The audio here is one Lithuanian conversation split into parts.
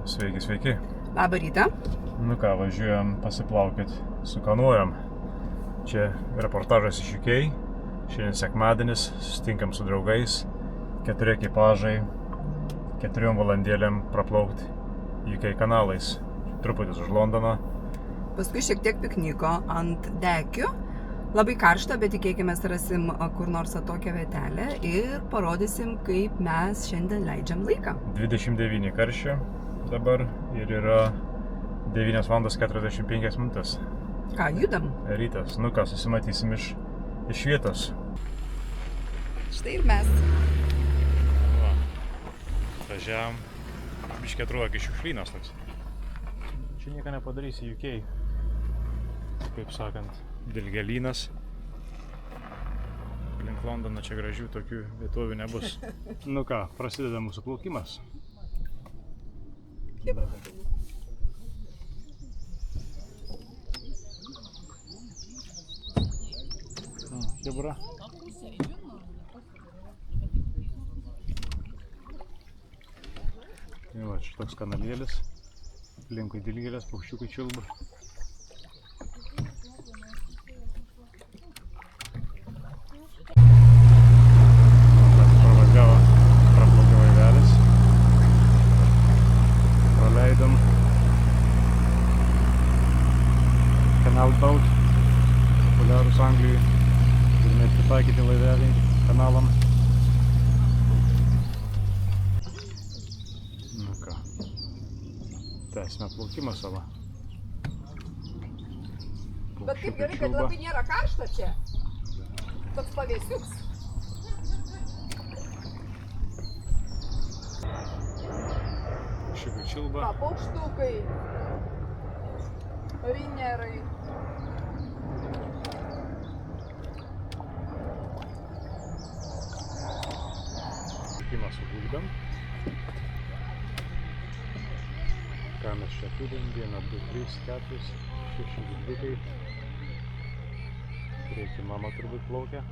Sveiki, sveiki. Labą rytą. Nu ką, važiuojam pasiplaukėt su kanuojam. Čia reportažas iš UK. Šiandien sekmadienis, susitinkam su draugais. 4 ekipažai, 4 valandėlėm praplaukti UK kanalais. Truputis už Londoną. Paskui šiek tiek pikniko ant dekių. Labai karšta, bet tikėkime rasim kur nors atokią vietelę ir parodysim, kaip mes šiandien leidžiam laiką. 29 karščio dabar ir yra 9:45. Ką, judam? Rytas. Nu ką, susimatysim iš vietos. Štai ir mes. Va. Važiavam. Biškį atrodo, kaip šiukšlynas toks. Čia nieko nepadarysi UK. Kaip sakant, dilgelynas. Link Londono čia gražių tokių vietovių nebus. Nu ką, prasideda mūsų plaukimas. Hebra. Tai va, šitoks kanalėlis. Aplinkui dilgėlės, paukščiukai čiulba. Praplaukė laivelis. Praleidom Canal Boat, populiarūs Anglijai. Turime pritaikyti laivelį kanalam. Nu ką, tęsime plaukimą savo. Bet kaip gerai, kad labai nėra karšta čia. Toks pavėsiuks. Šiukai čilba. Paukštukai. Rinerai. Plaukimą suguldėm. Ką mes čia turim? 1, 2, 3, 4, 6 gulbiukai. Prieki mama turbūt plaukia.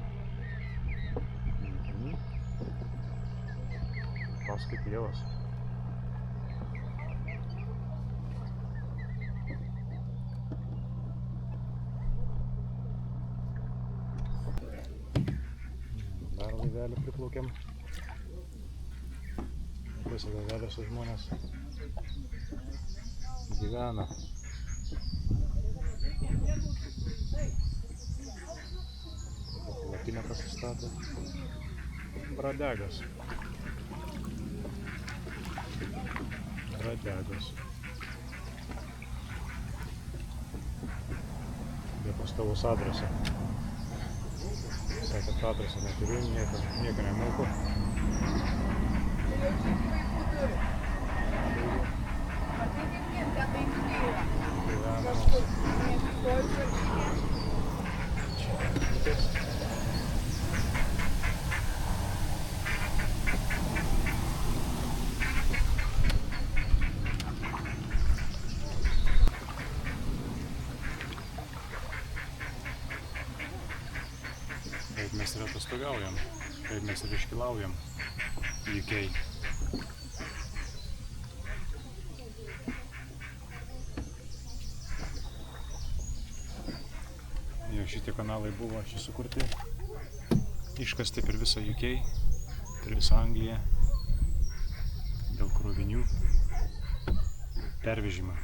Paskui tėvas. Dar laivelį priplaukiam. Visą laivelę su žmonės gyvena. Palapinę pasistatė. Bradegas. Be pastovus adresą. Sakė, kad adresą neturiu, nieko nemoku. Kaip mes ir atostogaujam, kaip mes ir iškilaujam UK. Jau šitie kanalai buvo čia sukurti, iškasti per visą UK, per visą Angliją, dėl krovinių pervežimą.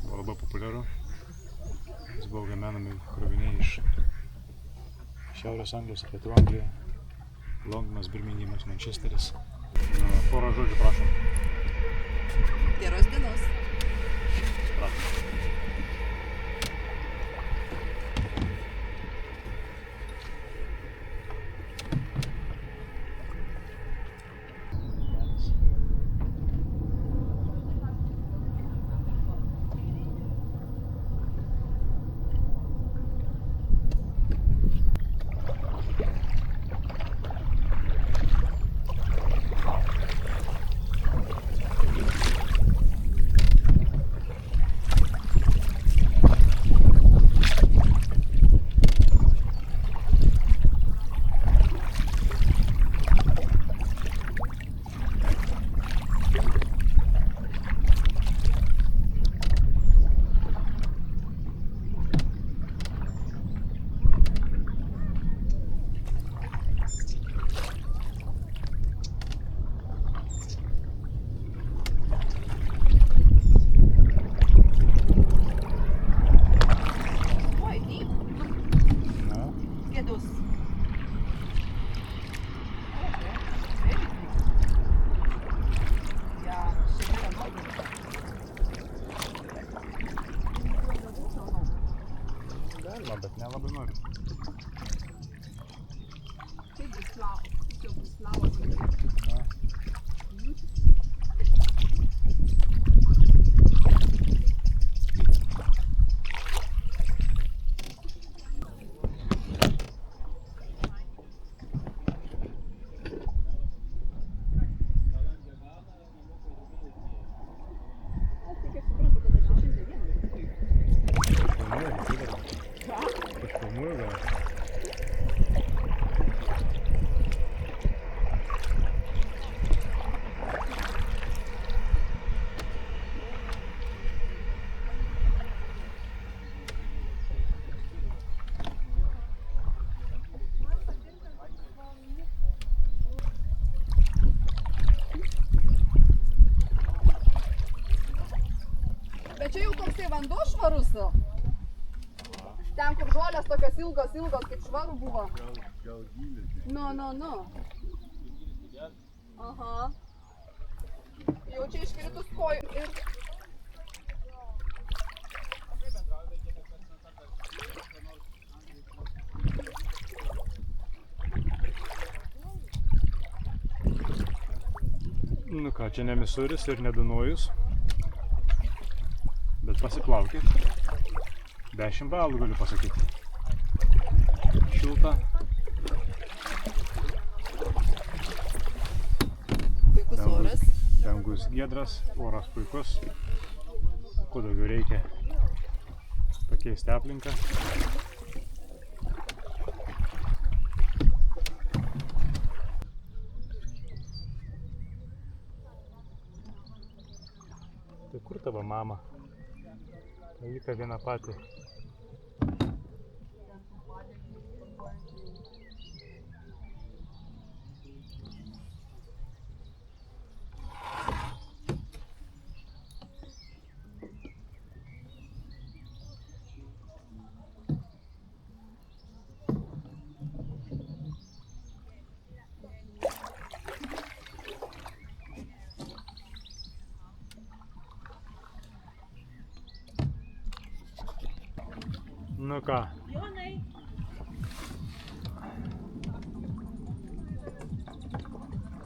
Buvo labai populiaru, jis buvo gaminami kroviniai iš Šiaurės Anglijos ir Pietų Anglijoje, Londonas, Birmingemas, Mančesteris. Porą žodžių, prašom. Geros dienos. Prašom. bet nelabai noriu. Taip bus lavos. Na. Bet čia jau toksai vanduo švarus. Ten, kur žolės tokios ilgos, kaip švaru buvo. Gal gylis. Nu. Aha. Jau čia iškritus kojų ir... Nu ką, čia ne Misuris ir ne Dunojus. Bet pasiplaukit. 10 balų galiu pasakyti. Šilta. Puikus oras. Dangus giedras, oras puikus. Kuo daugiau reikia pakeisti aplinką. Tai kur tavo mama? Liko viena pati. Nu ką. Jonai.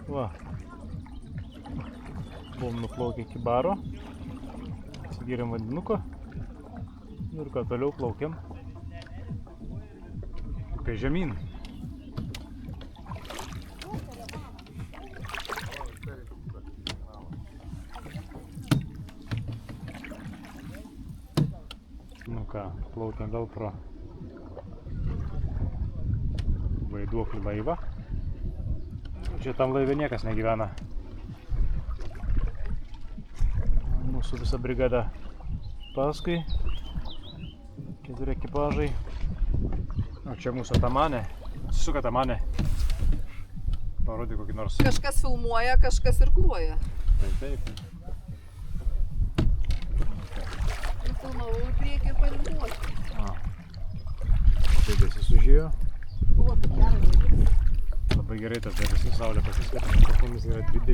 Va. Buvom nuplaukę iki baro. Atsigėrėm vandenuko. Ir ką toliau plaukiam. Kai žemyn. Nu ką, plaukiam vėl pro vaiduoklį laivą. Čia tam laive niekas negyvena. Mūsų visa brigada paskui. 4 ekipažai. O čia mūsų tamanė. Atsisuka tamanė. Parodė kokį nors. Kažkas filmuoja, kažkas irkluoja. Taip. Nufilmavau į priekį ir parinkuosiu. Debesis užėjo. Buvo taip gerai. Labai gerai tas debesis, saulė pasiskaitina, kad mums yra 28.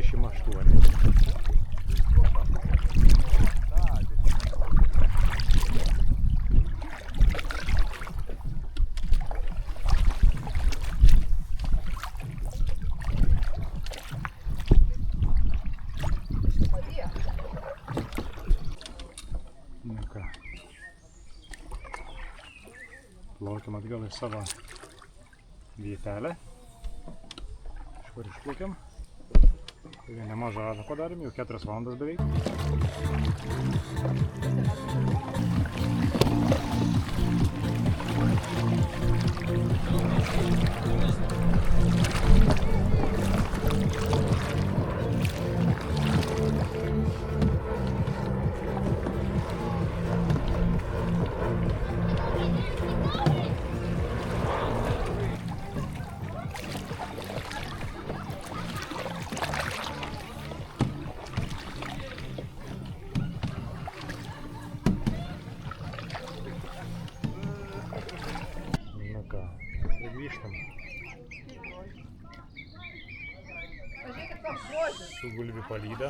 Nu ką. Plaukiam atgal į savo vietelę. Kažkur išplaukiam. Tai nemažą ražą padarėm, jau 4 valandas beveik. Nu ką, ir grįžtam. Pažiūrėkit, koks grožis. Su gulbių palyda.